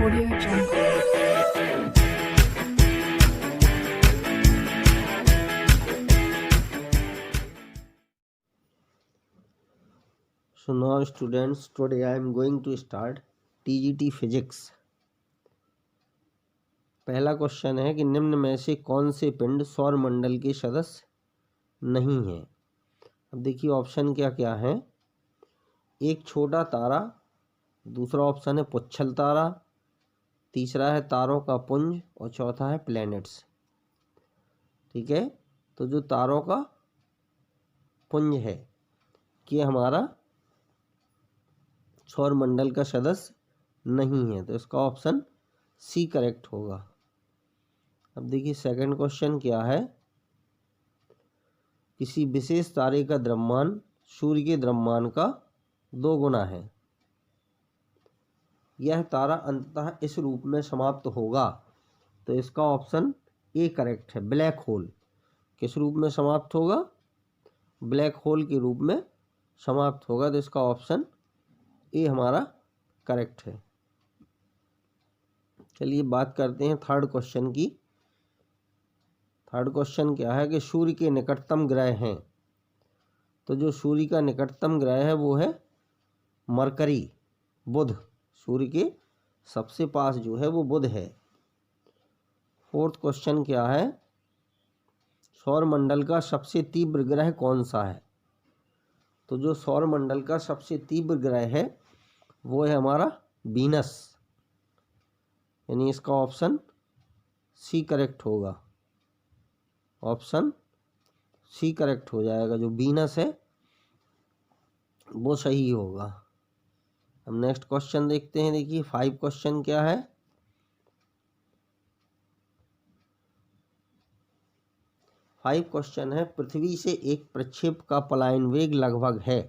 Audio Jungle. So now students, today I am going to start TGT Physics. पहला question है कि निम्न में से कौन से पिंड सौर मंडल के सदस्य नहीं हैं। अब देखिए ऑप्शन क्या क्या है। एक छोटा तारा, दूसरा ऑप्शन है पुच्छल तारा, तीसरा है तारों का पुंज और चौथा है प्लैनेट्स। ठीक है, तो जो तारों का पुंज है कि हमारा सौर मंडल का सदस्य नहीं है, तो इसका ऑप्शन सी करेक्ट होगा। अब देखिए सेकंड क्वेश्चन क्या है। किसी विशेष तारे का द्रव्यमान सूर्य के द्रव्यमान का 2 गुना है। यह तारा अंततः इस रूप में समाप्त होगा, तो इसका ऑप्शन ए करेक्ट है। ब्लैक होल किस रूप में समाप्त होगा? ब्लैक होल के रूप में समाप्त होगा, तो इसका ऑप्शन ए हमारा करेक्ट है। चलिए बात करते हैं थर्ड क्वेश्चन की। थर्ड क्वेश्चन क्या है कि सूर्य के निकटतम ग्रह हैं। तो जो सूर्य का निकटतम ग्रह है वो है मरकरी, बुध। सूर्य के सबसे पास जो है वो बुध है। फोर्थ क्वेश्चन क्या है, सौर मंडल का सबसे तीव्र ग्रह कौन सा है। तो जो सौर मंडल का सबसे तीव्र ग्रह है वो है हमारा वीनस, यानी इसका ऑप्शन सी करेक्ट होगा। ऑप्शन सी करेक्ट हो जाएगा, जो वीनस है वो सही होगा। अब नेक्स्ट क्वेश्चन देखते हैं। देखिए 5 क्वेश्चन क्या है। क्वेश्चन है, पृथ्वी से एक प्रक्षेप का पलायन वेग लगभग है।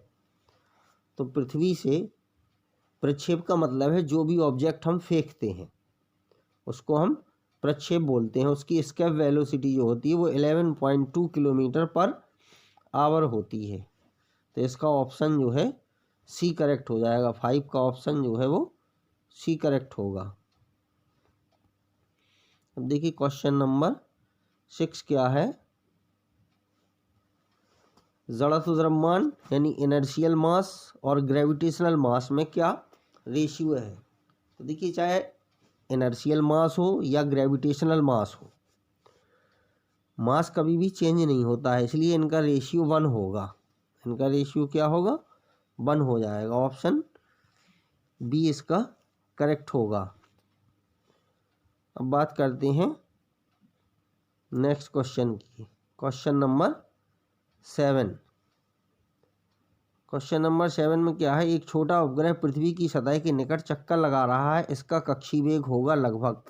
तो पृथ्वी से प्रक्षेप का मतलब है जो भी ऑब्जेक्ट हम फेंकते हैं उसको हम प्रक्षेप बोलते हैं। उसकी एस्केप वेलोसिटी जो होती है वो 11.2 किलोमीटर पर आवर होती है, तो इसका ऑप्शन जो है सी करेक्ट हो जाएगा। 5 का ऑप्शन जो है वो सी करेक्ट होगा। अब देखिए क्वेश्चन नंबर 6 क्या है। जड़त्व द्रव्यमान यानी इनर्शियल मास और ग्रेविटेशनल मास में क्या रेशियो है। तो देखिए चाहे इनर्शियल मास हो या ग्रेविटेशनल मास हो, मास कभी भी चेंज नहीं होता है, इसलिए इनका रेशियो 1 होगा। इनका रेशियो क्या होगा? 1 हो जाएगा। ऑप्शन बी इसका करेक्ट होगा। अब बात करते हैं नेक्स्ट क्वेश्चन की। Question number 7। क्वेश्चन नंबर 7 में क्या है, एक छोटा उपग्रह पृथ्वी की सतह के निकट चक्कर लगा रहा है, इसका कक्षीय वेग होगा लगभग।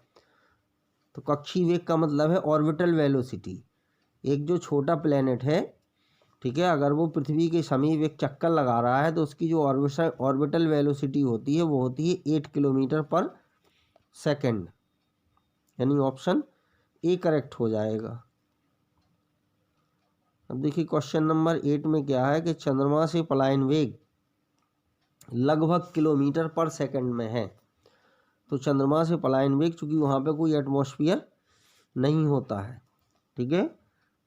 तो कक्षीय वेग का मतलब है ऑर्बिटल वेलोसिटी। एक जो छोटा प्लेनेट है, ठीक है, अगर वो पृथ्वी के समीप एक चक्कर लगा रहा है तो उसकी जो ऑर्बिटल वेलोसिटी होती है वो होती है 8 किलोमीटर पर सेकेंड, यानी ऑप्शन ए करेक्ट हो जाएगा। अब देखिए क्वेश्चन नंबर 8 में क्या है कि चंद्रमा से पलायन वेग लगभग किलोमीटर पर सेकंड में है। तो चंद्रमा से पलायन वेग, चूँकि वहाँ पे कोई एटमॉस्फेयर नहीं होता है, ठीक है,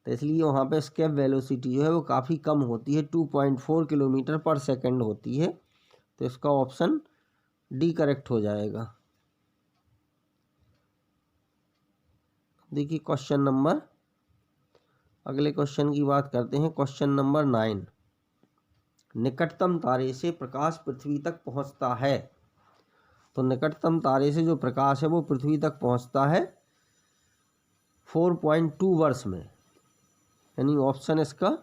तो इसलिए वहाँ पे एस्केप वेलोसिटी जो है वो काफ़ी कम होती है, 2.4 किलोमीटर पर सेकंड होती है, तो इसका ऑप्शन डी करेक्ट हो जाएगा। देखिए क्वेश्चन नंबर, अगले क्वेश्चन की बात करते हैं। क्वेश्चन नंबर 9, निकटतम तारे से प्रकाश पृथ्वी तक पहुंचता है। तो निकटतम तारे से जो प्रकाश है वो पृथ्वी तक पहुंचता है 4.2 वर्ष में, यानी ऑप्शन इसका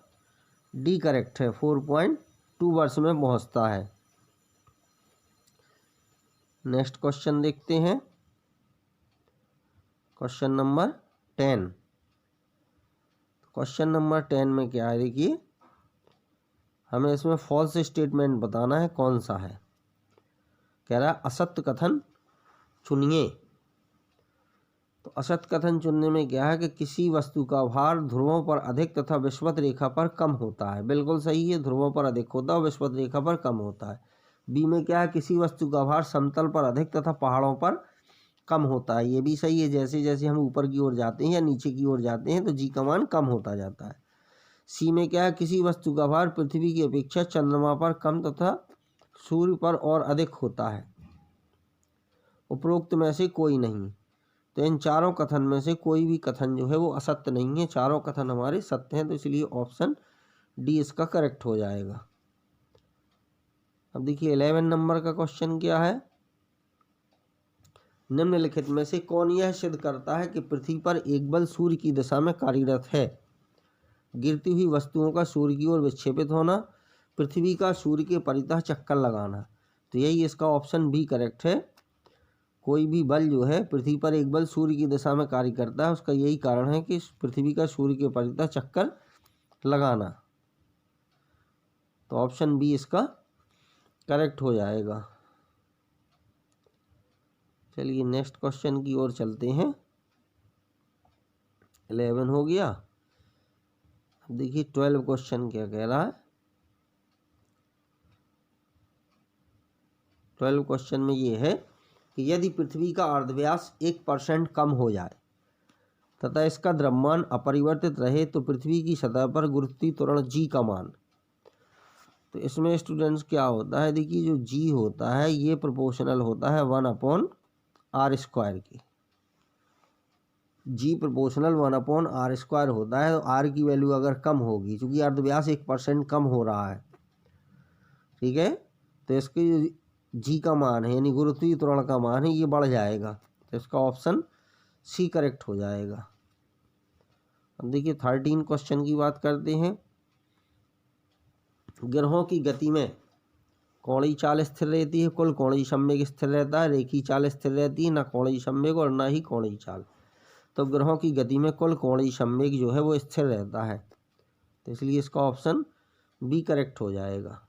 डी करेक्ट है। 4.2 वर्ष में पहुंचता है। नेक्स्ट क्वेश्चन देखते हैं। Question number 10। क्वेश्चन नंबर 10 में क्या है, देखिए हमें इसमें फॉल्स स्टेटमेंट बताना है कौन सा है। कह रहा है असत्य कथन चुनिए। तो असत्य कथन चुनने में क्या है कि किसी वस्तु का भार ध्रुवों पर अधिक तथा विषुवत रेखा पर कम होता है। बिल्कुल सही है, ध्रुवों पर अधिक होता है, विषुवत रेखा पर कम होता है। बी में क्या है, किसी वस्तु का भार समतल पर अधिक तथा पहाड़ों पर कम होता है, ये भी सही है। जैसे जैसे हम ऊपर की ओर जाते हैं या नीचे की ओर जाते हैं तो जी का मान कम होता जाता है। सी में क्या है, किसी वस्तु का भार पृथ्वी की अपेक्षा चंद्रमा पर कम तथा सूर्य पर और अधिक होता है। उपरोक्त में से कोई नहीं। तो इन चारों कथन में से कोई भी कथन जो है वो असत्य नहीं है, चारों कथन हमारे सत्य हैं। तो इसलिए ऑप्शन डी इसका करेक्ट हो जाएगा। अब देखिए 11 नंबर का क्वेश्चन क्या है, निम्नलिखित में से कौन यह सिद्ध करता है कि पृथ्वी पर एक बल सूर्य की दिशा में कार्यरत है। गिरती हुई वस्तुओं का सूर्य की ओर विक्षेपित होना, पृथ्वी का सूर्य के परितः चक्कर लगाना। तो यही इसका ऑप्शन बी करेक्ट है। कोई भी बल जो है, पृथ्वी पर एक बल सूर्य की दिशा में कार्य करता है, उसका यही कारण है कि पृथ्वी का सूर्य के परितः चक्कर लगाना। तो ऑप्शन बी इसका करेक्ट हो जाएगा। चलिए नेक्स्ट क्वेश्चन की ओर चलते हैं। 11 हो गया। अब देखिए 12 क्वेश्चन क्या कह रहा है। 12 क्वेश्चन में ये है कि यदि पृथ्वी का अर्धव्यास 1% कम हो जाए तथा इसका द्रव्यमान अपरिवर्तित रहे तो पृथ्वी की सतह पर गुरुत्वीय त्वरण जी का मान। तो इसमें स्टूडेंट्स क्या होता है, देखिए जो जी होता है ये प्रोपोर्शनल होता है 1/r² के। जी प्रोपोर्शनल 1/r² होता है। तो आर की वैल्यू अगर कम होगी, क्योंकि अर्धव्यास 1% कम हो रहा है, ठीक है, तो इसके जी का मान है यानी गुरुत्वीय त्वरण का मान है ये बढ़ जाएगा। तो इसका ऑप्शन सी करेक्ट हो जाएगा। अब देखिए 13 क्वेश्चन की बात करते हैं। ग्रहों की गति में कोणीय चाल स्थिर रहती है, कुल कोणीय संवेग स्थिर रहता है, रेखीय चाल स्थिर रहती है, न कोणीय संवेग और न ही कोणीय चाल। तो ग्रहों की गति में कुल कोणीय संवेग जो है वो स्थिर रहता है। तो इसलिए इसका ऑप्शन बी करेक्ट हो जाएगा।